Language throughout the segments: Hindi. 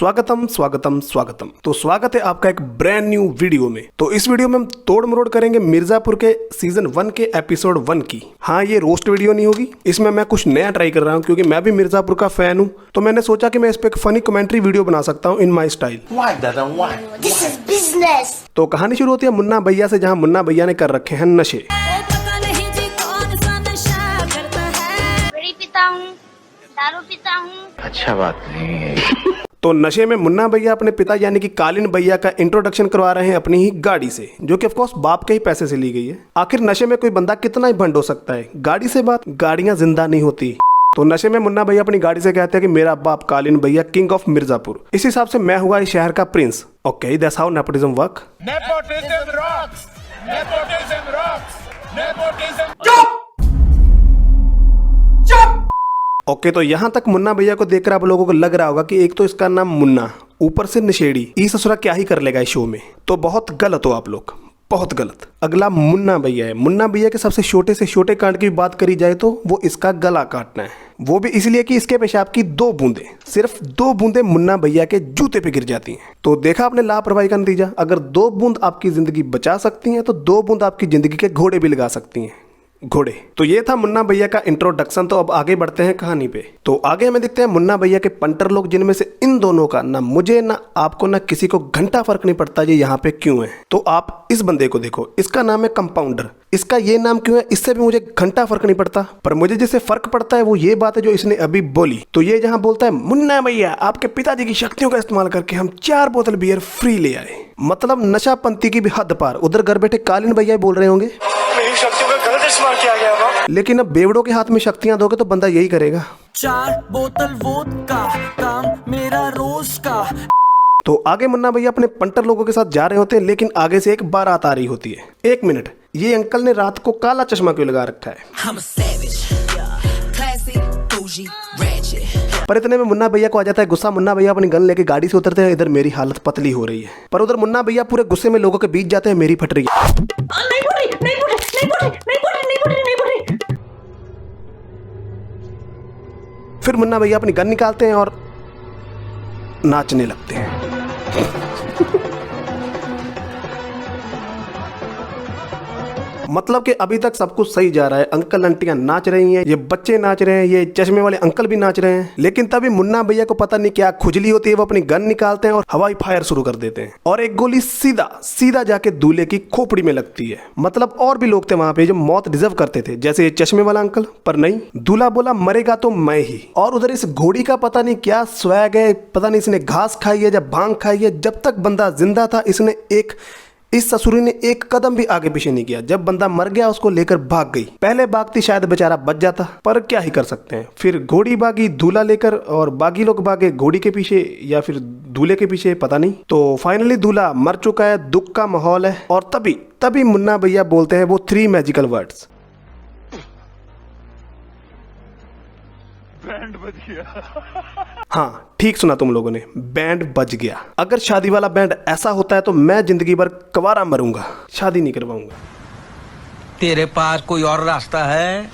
स्वागतम स्वागतम स्वागतम। तो स्वागत है आपका एक ब्रांड न्यू वीडियो में। तो इस वीडियो में हम तोड़ मरोड़ करेंगे मिर्जापुर के सीजन 1 के एपिसोड 1 की। हाँ, ये रोस्ट वीडियो नहीं होगी, इसमें मैं कुछ नया ट्राई कर रहा हूँ क्योंकि मैं भी मिर्जापुर का फैन हूँ। तो मैंने सोचा कि मैं इस पे एक फनी कमेंट्री वीडियो बना सकता हूँ इन माई स्टाइल। तो कहानी शुरू होती है मुन्ना भैया से, जहाँ मुन्ना भैया ने कर रखे हैं नशे। दारू पीता हूँ। अच्छा बात नहीं है। तो नशे में मुन्ना भैया अपने पिता यानी कि कालीन भैया का इंट्रोडक्शन करवा रहे हैं अपनी ही गाड़ी से, जो कि ऑफकोर्स बाप के ही पैसे से ली गई है। आखिर नशे में कोई बंदा कितना ही भंड हो सकता है। गाड़ी से बात, गाड़ियां जिंदा नहीं होती। तो नशे में मुन्ना भैया अपनी गाड़ी से कहते हैं कि मेरा बाप कालीन भैया किंग ऑफ मिर्जापुर, इस हिसाब से मैं हुआ इस शहर का Prince. Okay, that's how nepotism work. Okay, तो यहाँ तक मुन्ना भैया को देखकर आप लोगों को लग रहा होगा कि एक तो इसका नाम मुन्ना, ऊपर से नशेड़ी, ये ससुरा क्या ही कर लेगा इस शो में। तो बहुत गलत हो आप लोग, बहुत गलत। अगला मुन्ना भैया है। मुन्ना भैया के सबसे छोटे से छोटे कांड की बात करी जाए तो वो इसका गला काटना है, वो भी इसलिए कि इसके पेशाब की 2 बूंदें, सिर्फ 2 बूंदें मुन्ना भैया के जूते पे गिर जाती हैं। तो देखा आपने लापरवाही का नतीजा। अगर 2 बूंद आपकी जिंदगी बचा सकती हैं तो 2 बूंद आपकी जिंदगी के घोड़े भी लगा सकती हैं, घोड़े। तो ये था मुन्ना भैया का इंट्रोडक्शन। तो अब आगे बढ़ते हैं कहानी पे। तो आगे हमें दिखते हैं मुन्ना भैया के पंटर लोग, जिनमें से इन दोनों का ना मुझे ना आपको ना किसी को घंटा फर्क नहीं पड़ता ये यहाँ पे क्यों है। तो आप इस बंदे को देखो, इसका नाम है कंपाउंडर। इसका ये नाम क्यों है इससे भी मुझे घंटा फर्क नहीं पड़ता, पर मुझे जिससे फर्क पड़ता है वो ये बात है जो इसने अभी बोली। तो ये जहाँ बोलता है मुन्ना भैया आपके पिताजी की शक्तियों का इस्तेमाल करके हम 4 बोतल बियर फ्री ले आए, मतलब नशापंथी की भी हद पार। उधर घर बैठे कालीन भैया बोल रहे होंगे मेरी शक्तियों का गलत इस्तेमाल किया गया था। लेकिन अब बेवड़ों के हाथ में शक्तियां दोगे तो बंदा यही करेगा। 4 बोतल वोदका, काम मेरा रोज का। तो आगे मुन्ना भैया अपने पंटर लोगों के साथ जा रहे होते हैं, लेकिन आगे से एक बारात आ रही होती है। 1 मिनट, ये अंकल ने रात को काला चश्मा क्यों लगा रखा है? पर इतने में मुन्ना भैया को आ जाता है गुस्सा। मुन्ना भैया अपनी गन लेके गाड़ी से उतरते हैं। इधर मेरी हालत पतली हो रही है, पर उधर मुन्ना भैया पूरे गुस्से में लोगों के बीच जाते हैं, मेरी फट रही है। फिर मुन्ना भैया अपनी गन निकालते हैं और नाचने लगते हैं। मतलब कि अभी तक सब कुछ सही जा रहा है। अंकल आंटियां नाच रही हैं, ये बच्चे नाच रहे हैं, ये चश्मे वाले अंकल भी नाच रहे हैं। लेकिन तभी मुन्ना भैया को पता नहीं क्या खुजली होती है, वो अपनी गन निकालते हैं और हवाई फायर शुरू कर देते हैं, और एक गोली सीधा सीधा जाके दूल्हे की खोपड़ी में लगती है। मतलब और भी लोग थे वहां पे जो मौत डिजर्व करते थे, जैसे ये चश्मे वाला अंकल, पर नहीं, दूल्हा बोला मरेगा तो मैं ही। और उधर इस घोड़ी का पता नहीं क्या स्वैग है, पता नहीं इसने घास खाई है या भांग खाई है। जब तक बंदा जिंदा था इसने इस ससुरी ने एक कदम भी आगे पीछे नहीं किया। जब बंदा मर गया उसको लेकर भाग गई। पहले भागती शायद बेचारा बच जाता, पर क्या ही कर सकते हैं। फिर घोड़ी भागी दूल्हा लेकर, और बाकी लोग भागे घोड़ी के पीछे या फिर दूल्हे के पीछे, पता नहीं। तो फाइनली दूल्हा मर चुका है, दुख का माहौल है। और तभी मुन्ना भैया बोलते हैं वो 3 मैजिकल वर्ड्स। बैंड बज गया। हाँ, ठीक सुना तुम लोगों ने, बैंड बज गया। अगर शादी वाला बैंड ऐसा होता है तो मैं जिंदगी भर कुंवारा मरूंगा, शादी नहीं करवाऊंगा। तेरे पास कोई और रास्ता है?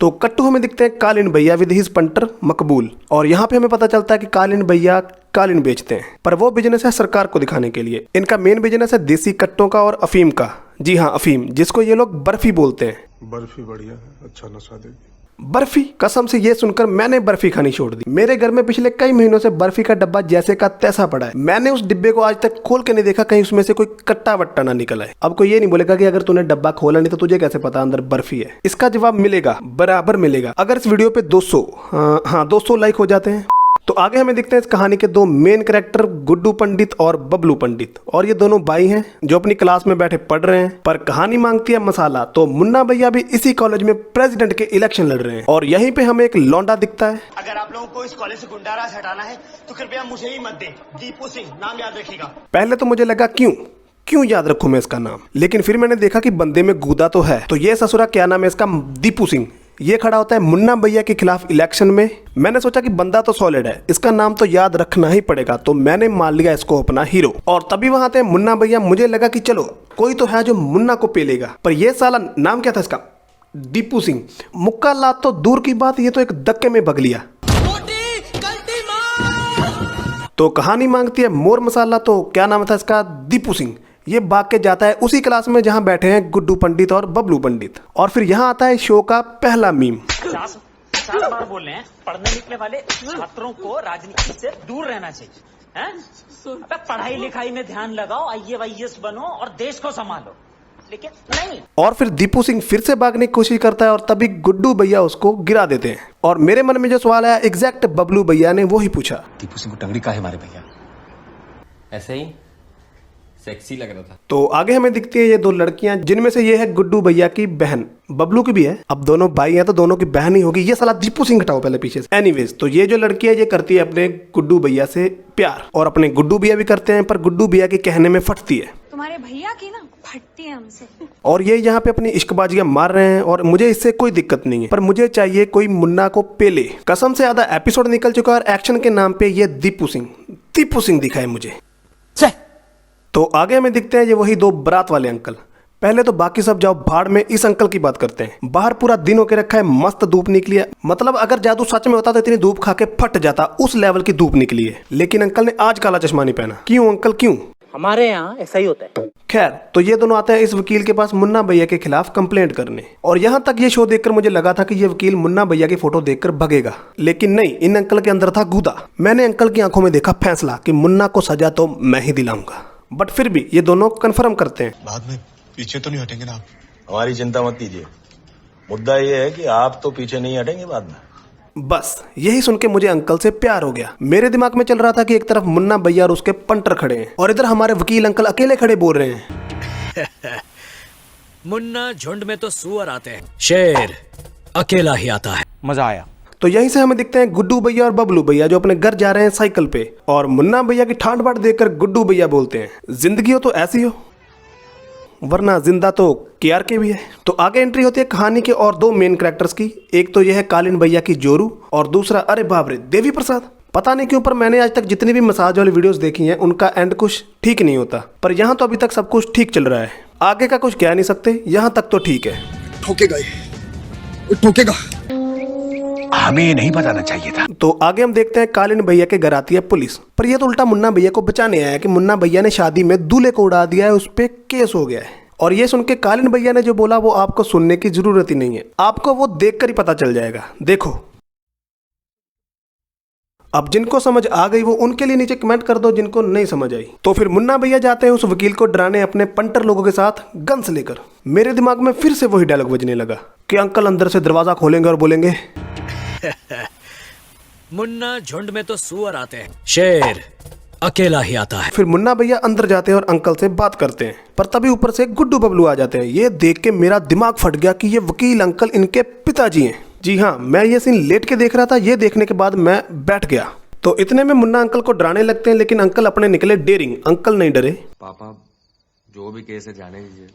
तो कट्टू हमें दिखते हैं कालीन भैया विद हिज पंटर मकबूल, और यहाँ पे हमें पता चलता है कि कालीन भैया कालीन बेचते हैं, पर वो बिजनेस है सरकार को दिखाने के लिए। इनका मेन बिजनेस है देसी कट्टों का और अफीम का। जी हाँ, अफीम, जिसको ये लोग बर्फी बोलते हैं। बर्फी बढ़िया है, अच्छा नशा देगी। बर्फी, कसम से ये सुनकर मैंने बर्फी खानी छोड़ दी। मेरे घर में पिछले कई महीनों से बर्फी का डब्बा जैसे का तैसा पड़ा है। मैंने उस डिब्बे को आज तक खोल के नहीं देखा कहीं उसमें से कोई कट्टा वट्टा ना निकला है। अब कोई ये नहीं बोलेगा कि अगर तूने डब्बा खोला नहीं तो तुझे कैसे पता अंदर बर्फी है। इसका जवाब मिलेगा, बराबर मिलेगा, अगर इस वीडियो पे 200 लाइक हो जाते हैं। तो आगे हमें दिखते हैं इस कहानी के 2 मेन कैरेक्टर, गुड्डू पंडित और बबलू पंडित। और ये दोनों भाई हैं जो अपनी क्लास में बैठे पढ़ रहे हैं, पर कहानी मांगती है मसाला। तो मुन्ना भैया भी इसी कॉलेज में प्रेसिडेंट के इलेक्शन लड़ रहे हैं, और यहीं पे हमें एक लौंडा दिखता है। अगर आप लोगों को इस कॉलेज से गुंडाराज हटाना है तो कृपया मुझे ही मत दें। दीपू सिंह नाम याद रखिएगा। पहले तो मुझे लगा क्यों याद रखूं मैं इसका नाम, लेकिन फिर मैंने देखा कि बंदे में गूदा तो है। तो ये ससुरा क्या नाम है इसका, दीपू सिंह। ये खड़ा होता है मुन्ना भैया के खिलाफ इलेक्शन में। मैंने सोचा कि बंदा तो सॉलिड है, इसका नाम तो याद रखना ही पड़ेगा, तो मैंने मान लिया इसको अपना हीरो। और तभी वहां थे मुन्ना भैया। मुझे लगा कि चलो कोई तो है जो मुन्ना को पेलेगा, पर यह साला नाम क्या था इसका, दीपू सिंह। मुक्का लात तो दूर की बात, ये तो एक धक्के में भग लिया। तो कहानी मांगती है मोर मसाला। तो क्या नाम था इसका, दीपू सिंह। ये भाग के जाता है उसी क्लास में जहां बैठे हैं गुड्डू पंडित और बबलू पंडित। और फिर यहाँ आता है शो का पहला मीम। 50 बार बोल रहे हैं, पढ़ने लिखने वाले छात्रों को राजनीति से दूर रहना चाहिए, हैं? अबे पढ़ाई लिखाई में ध्यान लगाओ, IAS बनो और देश को संभालो, लेकिन नहीं। और फिर दीपू सिंह फिर से भागने की कोशिश करता है और तभी गुड्डू भैया उसको गिरा देते हैं। और मेरे मन में जो सवाल आया एग्जैक्ट बबलू भैया ने वो ही पूछा, दीपू सिंह को टंगड़ी काहे मारे भैया? ऐसे ही सेक्सी लग रहा था। तो आगे हमें दिखती है ये दो लड़कियां, जिनमें से ये है गुड्डू भैया की बहन, बबलू की भी है। अब दोनों भाई हैं तो दोनों की बहन ही होगी। ये साला दीपू सिंह हटाओ पहले पीछे से। एनीवेज, तो ये जो लड़की है ये करती है अपने गुड्डू भैया से प्यार, और अपने गुड्डू भैया भी करते हैं, पर गुड्डू भैया के कहने में फटती है। तुम्हारे भैया की ना फटती है हमसे। और ये यहाँ पे अपनी इश्कबाजियां मार रहे हैं और मुझे इससे कोई दिक्कत नहीं है, पर मुझे चाहिए कोई मुन्ना को पेले। कसम से आधा एपिसोड निकल चुका है और एक्शन के नाम पे ये दीपू सिंह दिखाए मुझे। तो आगे हमें दिखते हैं ये वही दो बारात वाले अंकल। पहले तो बाकी सब जाओ भाड़ में, इस अंकल की बात करते हैं। बाहर पूरा दिन होके रखा है, मस्त धूप निकली है। मतलब अगर जादू सच में होता तो इतनी धूप खा के फट जाता, उस लेवल की धूप निकली है। लेकिन अंकल ने आज काला चश्मा नहीं पहना। क्यों अंकल, क्यों? हमारे यहाँ ऐसा ही होता है। खैर, तो ये दोनों आते हैं इस वकील के पास मुन्ना भैया के खिलाफ कंप्लेंट करने। और यहाँ तक ये शो देखकर मुझे लगा था कि ये वकील मुन्ना भैया की फोटो देखकर भगेगा, लेकिन नहीं, इन अंकल के अंदर था गूदा। मैंने अंकल की आंखों में देखा फैसला कि मुन्ना को सजा तो मैं ही दिलाऊंगा। बट फिर भी ये दोनों कंफर्म करते हैं, बाद में पीछे तो नहीं हटेंगे ना आप? हमारी चिंता मत कीजिए, मुद्दा ये है कि आप तो पीछे नहीं हटेंगे बाद में। बस यही सुन के मुझे अंकल से प्यार हो गया। मेरे दिमाग में चल रहा था कि एक तरफ मुन्ना भैया और उसके पंटर खड़े हैं और इधर हमारे वकील अंकल अकेले खड़े बोल रहे हैं। मुन्ना झुंड में तो सुअर आते हैं, शेर अकेला ही आता है। मजा आया। तो यहीं से हमें दिखते हैं गुड्डू भैया और बबलू भैया जो अपने घर जा रहे हैं साइकिल पे। और मुन्ना भैया की ठाट बाट देखकर गुड्डू भैया बोलते हैं, जिंदगी हो तो ऐसी हो, वरना जिंदा तो KRK भी है। तो आगे एंट्री होती है कहानी के और दो मेन कैरेक्टर्स की। एक तो यह है कालीन भैया की जोरू और दूसरा, अरे बाप रे, देवी प्रसाद। पता नहीं क्यों पर मैंने आज तक जितनी भी मसाज वाली वीडियोस देखी हैं उनका एंड कुछ ठीक नहीं होता, पर यहाँ तो अभी तक सब कुछ ठीक चल रहा है। आगे का कुछ कह नहीं सकते, यहाँ तक तो ठीक है। ठोकेगा। हमें ये नहीं बताना चाहिए था। तो आगे हम देखते हैं कालीन भैया के घर आती है पुलिस, पर ये तो उल्टा मुन्ना भैया को बचाने आया है कि मुन्ना भैया ने शादी में दूल्हे को उड़ा दिया है, उस पर केस हो गया है। और ये सुन के कालीन भैया ने जो बोला वो आपको सुनने की जरूरत ही नहीं है, आपको वो देखकर ही पता चल जाएगा। देखो, अब जिनको समझ आ गई वो उनके लिए नीचे कमेंट कर दो, जिनको नहीं समझ आई। तो फिर मुन्ना भैया जाते हैं उस वकील को डराने अपने पंटर लोगों के साथ गन्स लेकर। मेरे दिमाग में फिर से वही डायलॉग बजने लगा कि अंकल अंदर से दरवाजा खोलेंगे और बोलेंगे, मुन्ना झुंड में तो सुअर आते हैं, शेर अकेला ही आता है। फिर मुन्ना भैया अंदर जाते हैं और अंकल से बात करते हैं, पर तभी ऊपर से गुड्डू बबलू आ जाते हैं। ये देख के मेरा दिमाग फट गया कि ये वकील अंकल इनके पिताजी हैं। जी हाँ, मैं ये सीन लेट के देख रहा था, ये देखने के बाद मैं बैठ गया। तो इतने में मुन्ना अंकल को डराने लगते हैं, लेकिन अंकल अपने निकले डेरिंग। अंकल नहीं डरे। पापा जो भी केस है जाने दीजिए।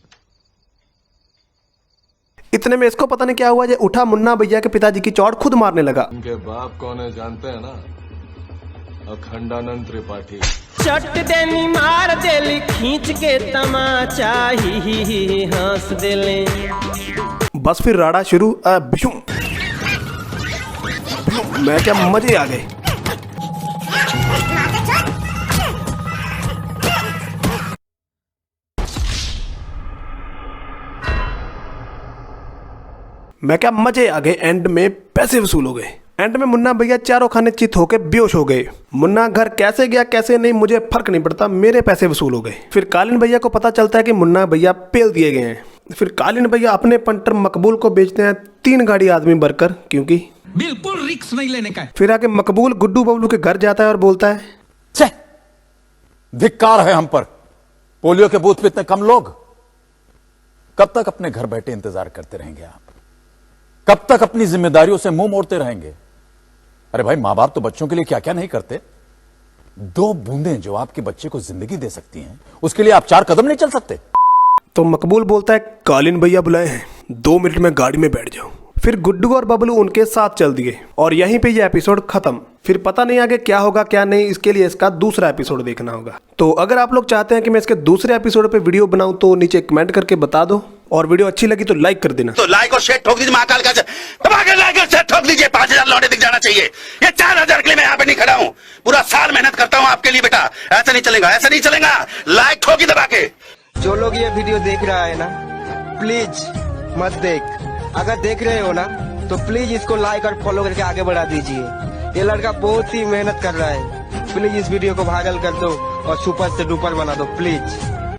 इतने में इसको पता नहीं क्या हुआ, ये उठा मुन्ना भैया के पिताजी की चौड़ खुद मारने लगा। उनके बाप कौन है जानते हैं ना? अखंडानंद त्रिपाठी। चट देनी मार देली खींच के तमाचा ही हंस देले। बस फिर राड़ा शुरू। बिशुम, मैं क्या मजे आ गए। मैं क्या मजे आ गए। एंड में पैसे वसूल हो गए। एंड में मुन्ना भैया चारों खाने चित होके बेहोश हो गए। मुन्ना घर कैसे गया कैसे नहीं मुझे फर्क नहीं पड़ता, मेरे पैसे वसूल हो गए। फिर कालीन भैया को पता चलता है कि मुन्ना भैया पेल दिए गए हैं। फिर कालीन भैया अपने पंटर मकबूल को बेचते हैं 3 गाड़ी आदमी भरकर, क्योंकि बिल्कुल रिस्क नहीं लेने का है। फिर आके मकबूल गुड्डू बबलू के घर जाता है और बोलता है, धिक्कार है हम पर, पोलियो के बूथ पे इतने कम लोग। कब तक अपने घर बैठे इंतजार करते रहेंगे आप? कब तक अपनी जिम्मेदारियों से मुंह मोड़ते रहेंगे? अरे भाई, मां बाप तो बच्चों के लिए क्या क्या नहीं करते। 2 बूंदें जो आपके बच्चे को जिंदगी दे सकती हैं, उसके लिए आप 4 कदम नहीं चल सकते। तो मकबूल बोलता है, कालीन भैया बुलाए हैं, 2 मिनट में गाड़ी में बैठ जाओ। फिर गुड्डू और बबलू उनके साथ चल दिए और यहीं पे ये एपिसोड खत्म। फिर पता नहीं आगे क्या होगा क्या नहीं, इसके लिए इसका दूसरा एपिसोड देखना होगा। तो अगर आप लोग चाहते हैं कि मैं इसके दूसरे एपिसोड पे वीडियो बनाऊं तो नीचे कमेंट करके बता दो। और वीडियो अच्छी लगी तो लाइक कर देना। तो लाइक और शेयर ठोक दीजिए महाकाल का लाइक और शेयर ठोक दीजिए। 5000 लौटे दिख जाना चाहिए। ये 4000 के लिए मैं यहाँ पे नहीं खड़ा हूँ। पूरा साल मेहनत करता हूँ आपके लिए बेटा। ऐसा नहीं चलेगा, ऐसा नहीं चलेगा। लाइक ठोकी दबा के। जो लोग ये वीडियो देख रहा है ना, प्लीज मत देख। अगर देख रहे हो ना तो प्लीज इसको लाइक और फॉलो करके आगे बढ़ा दीजिए। ये लड़का बहुत ही मेहनत कर रहा है। प्लीज इस वीडियो को वायरल कर दो और सुपर से डुपर बना दो प्लीज।